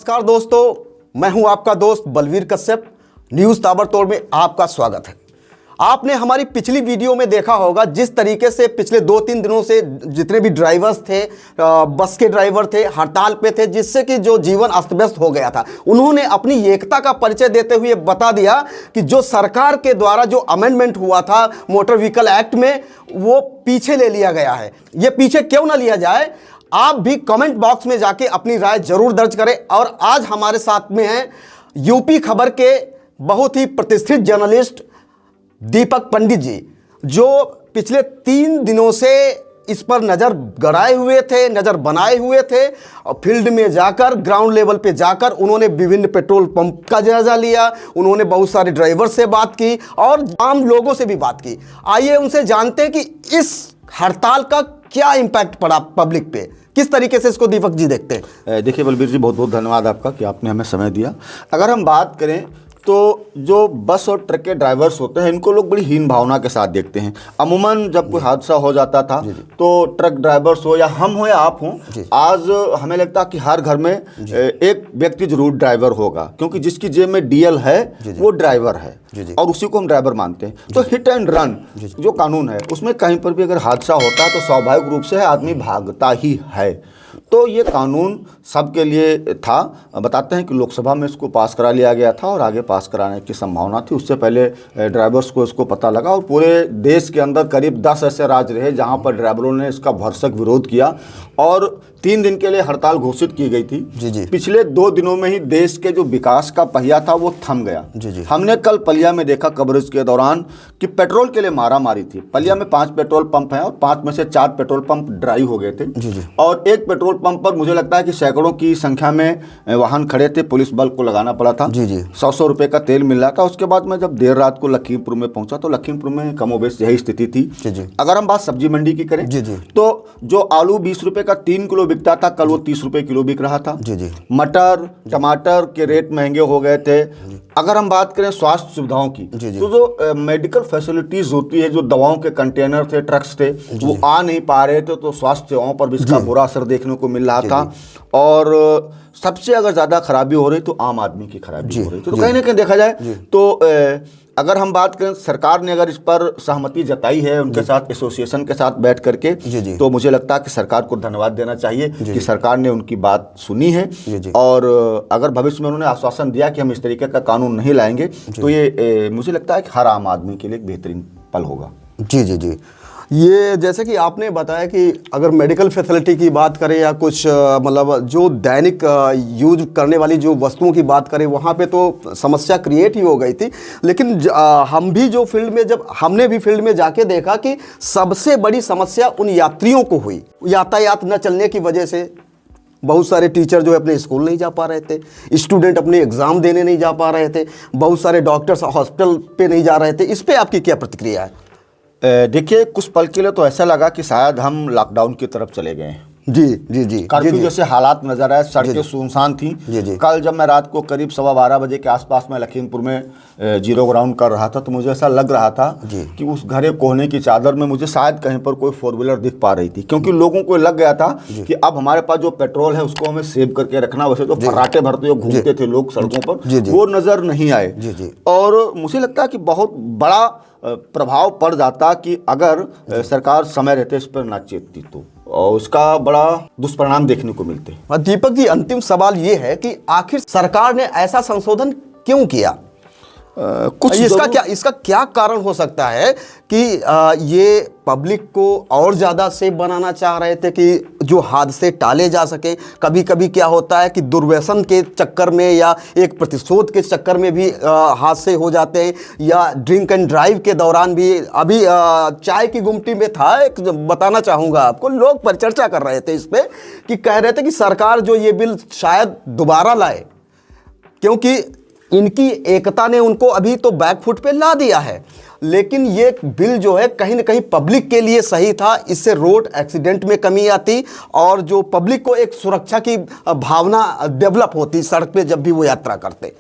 नमस्कार दोस्तों, मैं हूं आपका दोस्त बलवीर कश्यप। न्यूज़ ताबड़तोड़ में आपका स्वागत है। आपने हमारी पिछली वीडियो में देखा होगा जिस तरीके से पिछले 2-3 दिनों से जितने भी ड्राइवर्स थे, बस के ड्राइवर थे, हड़ताल पे थे, जिससे कि जो जीवन अस्त व्यस्त हो गया था। उन्होंने अपनी एकता का परिचय देते हुए बता दिया कि जो सरकार के द्वारा जो अमेंडमेंट हुआ था मोटर व्हीकल एक्ट में, वो पीछे ले लिया गया है। ये पीछे क्यों ना लिया जाए, आप भी कमेंट बॉक्स में जाके अपनी राय जरूर दर्ज करें। और आज हमारे साथ में हैं यूपी खबर के बहुत ही प्रतिष्ठित जर्नलिस्ट दीपक पंडित जी, जो पिछले 3 दिनों से इस पर नज़र गड़ाए हुए थे, नज़र बनाए हुए थे। और फील्ड में जाकर, ग्राउंड लेवल पे जाकर उन्होंने विभिन्न पेट्रोल पंप का जायजा लिया, उन्होंने बहुत सारे ड्राइवर से बात की और आम लोगों से भी बात की। आइए उनसे जानते हैं कि इस हड़ताल का क्या इम्पैक्ट पड़ा पब्लिक पे, किस तरीके से इसको दीपक जी देखते हैं। देखिए बलबीर जी, बहुत बहुत धन्यवाद आपका कि आपने हमें समय दिया। अगर हम बात करें तो जो बस और ट्रक के ड्राइवर्स होते हैं, इनको लोग बड़ी हीन भावना के साथ देखते हैं। अमूमन जब कोई हादसा हो जाता था तो ट्रक ड्राइवर्स हो या हम हो या आप हो, आज हमें लगता है कि हर घर में एक व्यक्ति जरूर ड्राइवर होगा, क्योंकि जिसकी जेब में डीएल है वो ड्राइवर है और उसी को हम ड्राइवर मानते हैं। तो हिट एंड रन जो कानून है, उसमें कहीं पर भी अगर हादसा होता है तो स्वाभाविक रूप से आदमी भागता ही है। तो ये कानून सबके लिए था। बताते हैं कि लोकसभा में इसको पास करा लिया गया था और आगे पास कराने की संभावना थी। उससे पहले ड्राइवर्स को इसको पता लगा और पूरे देश के अंदर करीब 10 ऐसे राज्य रहे जहां पर ड्राइवरों ने इसका भरसक विरोध किया और 3 दिन के लिए हड़ताल घोषित की गई थी। जी। पिछले 2 दिनों में ही देश के जो विकास का पहिया था वो थम गया। जी। हमने कल पलिया में देखा कवरेज के दौरान कि पेट्रोल के लिए मारामारी थी। पलिया में 5 पेट्रोल पंप हैं और 5 में से 4 पेट्रोल पंप ड्राई हो गए थे। और एक पेट्रोल पंप पर मुझे लगता है कि सैकड़ों की संख्या में वाहन खड़े थे। पुलिस बल को लगाना पड़ा था। 100 रुपए का तेल मिल रहा था। उसके बाद मैं जब देर रात को लखीमपुर में पहुंचा तो लखीमपुर में कमोबेश यही स्थिति थी। अगर हम बात सब्जी मंडी की करें तो जो आलू 20 रुपए का 3 किलो बिकता था, कल वो 30 रुपए किलो बिक रहा था। मटर टमाटर के रेट महंगे हो गए थे। अगर हम बात करें स्वास्थ्य सुविधाओं की, तो जो मेडिकल फैसिलिटीज होती है, जो दवाओं के कंटेनर थे, ट्रक्स थे, वो आ नहीं पा रहे थे, तो स्वास्थ्य सेवाओं पर भी इसका बुरा असर देखने को मिल रहा था। और सबसे अगर ज़्यादा खराबी हो रही तो आम आदमी की खराबी हो रही थी। तो कहीं ना कहीं देखा जाए तो अगर हम बात करें, सरकार ने अगर इस पर सहमति जताई है उनके साथ, एसोसिएशन के साथ बैठ करके, तो मुझे लगता है कि सरकार को धन्यवाद देना चाहिए कि सरकार ने उनकी बात सुनी है। और अगर भविष्य में उन्होंने आश्वासन दिया कि हम इस तरीके का कानून नहीं लाएंगे, तो ये मुझे लगता है कि हर आम आदमी के लिए एक बेहतरीन पल होगा। जी। ये जैसे कि आपने बताया कि अगर मेडिकल फैसिलिटी की बात करें या कुछ मतलब जो दैनिक यूज करने वाली जो वस्तुओं की बात करें, वहाँ पे तो समस्या क्रिएट ही हो गई थी। लेकिन हम भी जो फील्ड में, जब हमने भी फील्ड में जाके देखा कि सबसे बड़ी समस्या उन यात्रियों को हुई। यातायात न चलने की वजह से बहुत सारे टीचर जो है अपने स्कूल नहीं जा पा रहे थे, स्टूडेंट अपने एग्ज़ाम देने नहीं जा पा रहे थे, बहुत सारे डॉक्टर्स हॉस्पिटल पे नहीं जा रहे थे। इस पर आपकी क्या प्रतिक्रिया है? देखिए, कुछ पल के लिए तो ऐसा लगा कि शायद हम लॉकडाउन की तरफ चले गए हैं। जी। कर्फ्यू जैसे हालात नजर आए, सड़कें सुनसान थी। कल जब मैं रात को करीब 12:15 बजे के आसपास में लखीमपुर में जीरो ग्राउंड कर रहा था, तो मुझे ऐसा लग रहा था कि उस घरे कोहने की चादर में मुझे शायद कहीं पर कोई 4 व्हीलर दिख पा रही थी, क्योंकि लोगों को लग गया था कि अब हमारे पास जो पेट्रोल है उसको हमें सेव करके रखना। वैसे तो फर्राटे भरते हुए घूमते थे लोग सड़कों पर, वो नजर नहीं आए। और मुझे लगता है कि बहुत बड़ा प्रभाव पड़ जाता कि अगर सरकार समय रहते इस पर ना चेतती, तो और उसका बड़ा दुष्परिणाम देखने को मिलते हैं। दीपक जी, अंतिम सवाल ये है कि आखिर सरकार ने ऐसा संशोधन क्यों किया? कुछ इसका क्या कारण हो सकता है कि ये पब्लिक को और ज़्यादा सेफ बनाना चाह रहे थे कि जो हादसे टाले जा सके? कभी कभी क्या होता है कि दुर्व्यसन के चक्कर में या एक प्रतिशोध के चक्कर में भी हादसे हो जाते हैं, या ड्रिंक एंड ड्राइव के दौरान भी। अभी चाय की गुमटी में था, एक बताना चाहूँगा आपको, लोग परिचर्चा कर रहे थे इस पर कि कह रहे थे कि सरकार जो ये बिल शायद दोबारा लाए, क्योंकि इनकी एकता ने उनको अभी तो बैकफुट पे ला दिया है। लेकिन ये बिल जो है कहीं ना कहीं पब्लिक के लिए सही था। इससे रोड एक्सीडेंट में कमी आती और जो पब्लिक को एक सुरक्षा की भावना डेवलप होती सड़क पे जब भी वो यात्रा करते।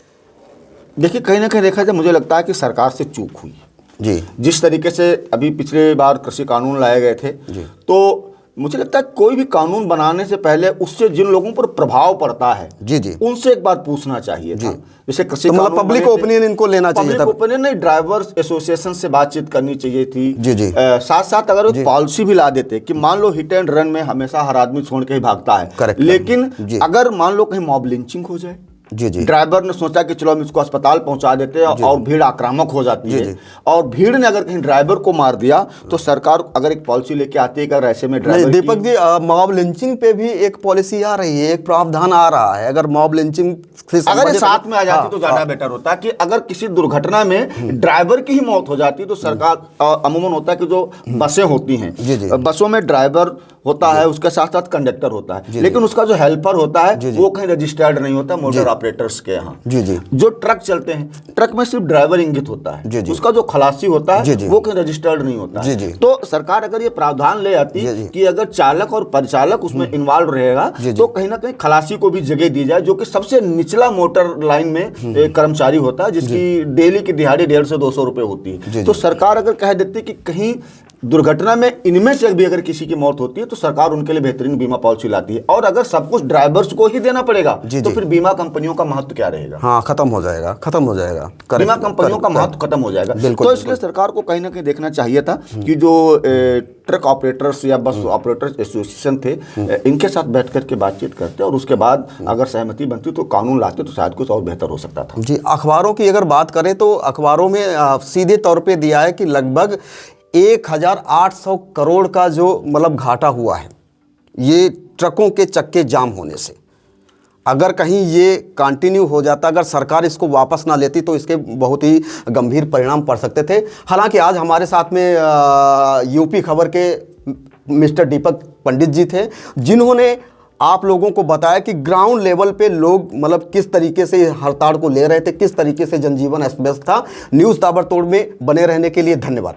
देखिए, कहीं ना कहीं देखा जाए, मुझे लगता है कि सरकार से चूक हुई। जिस तरीके से अभी पिछले बार कृषि कानून लाए गए थे, तो मुझे लगता है कोई भी कानून बनाने से पहले उससे जिन लोगों पर प्रभाव पड़ता है जी जी उनसे एक बार पूछना चाहिए था। जैसे कृषि तो मतलब कानून पब्लिक बने थे, ओपिनियन इनको लेना चाहिए था। पब्लिक ओपिनियन नहीं, ड्राइवर्स एसोसिएशन से बातचीत करनी चाहिए थी। जी जी साथ साथ अगर वो पॉलिसी भी ला देते कि मान लो हिट एंड रन में हमेशा हर आदमी छोड़ के ही भागता है, करेक्ट, लेकिन जी। अगर मान लो कहीं मॉब लिंचिंग हो जाए, जी जी ड्राइवर ने सोचा कि चलो हम इसको अस्पताल पहुंचा देते हैं और भीड़ आक्रामक हो जाती है, और भीड़ ने अगर कहीं ड्राइवर को मार दिया तो सरकार अगर एक पॉलिसी लेके आती है कि अगर ऐसे में नहीं driver Deepak ji, mob lynching पे भी एक पॉलिसी आ रही है, एक प्रावधान आ रहा है। अगर मॉब लिंचिंग अगर ये साथ में आ जाती तो ज्यादा बेटर होता कि अगर किसी दुर्घटना में ड्राइवर की ही मौत हो जाती तो सरकार अमूमन होता है कि जो बसें होती हैं, बसों में ड्राइवर होता है, उसके साथ साथ कंडक्टर होता है, लेकिन उसका जो हेल्पर होता है वो कहीं रजिस्टर्ड नहीं होता मोटर ऑपरेटर्स के यहाँ। जो ट्रक चलते हैं, ट्रक में सिर्फ ड्राइवर इंगित होता है, उसका जो खलासी होता है वो कहीं रजिस्टर्ड नहीं होता है। तो सरकार अगर ये प्रावधान ले आती कि अगर चालक और परिचालक उसमें इन्वॉल्व रहेगा तो कहीं ना कहीं खलासी को भी जगह दी जाए, जो कि सबसे निचला मोटर लाइन में एक कर्मचारी होता है जिसकी डेली की दिहाड़ी 150 से 200 रुपए होती है। तो सरकार अगर कह देती कि कहीं दुर्घटना में इनमें से भी अगर किसी की मौत होती है तो सरकार उनके लिए बेहतरीन बीमा पॉलिसी लाती है। और अगर सब कुछ ड्राइवर्स को ही देना पड़ेगा तो फिर बीमा कंपनियों का महत्व क्या रहेगा? हाँ, खत्म हो जाएगा, खत्म हो जाएगा, बीमा कंपनियों का महत्व खत्म हो जाएगा। तो इसलिए सरकार को कहीं ना कहीं देखना चाहिए था कि जो ट्रक ऑपरेटर्स या बस ऑपरेटर्स एसोसिएशन थे, इनके साथ बैठ करके बातचीत करते और उसके बाद अगर सहमति बनती तो कानून लाते तो शायद कुछ और बेहतर हो सकता था। जी, अखबारों की अगर बात करें तो अखबारों में सीधे तौर पे दिया है कि लगभग 1800 करोड़ का जो मतलब घाटा हुआ है ये ट्रकों के चक्के जाम होने से। अगर कहीं ये कंटिन्यू हो जाता, अगर सरकार इसको वापस ना लेती तो इसके बहुत ही गंभीर परिणाम पड़ सकते थे। हालांकि आज हमारे साथ में यूपी खबर के मिस्टर दीपक पंडित जी थे, जिन्होंने आप लोगों को बताया कि ग्राउंड लेवल पे लोग मतलब किस तरीके से हड़ताल को ले रहे थे, किस तरीके से जनजीवन अस्त व्यस्त था। न्यूज़ ताबड़तोड़ में बने रहने के लिए धन्यवाद।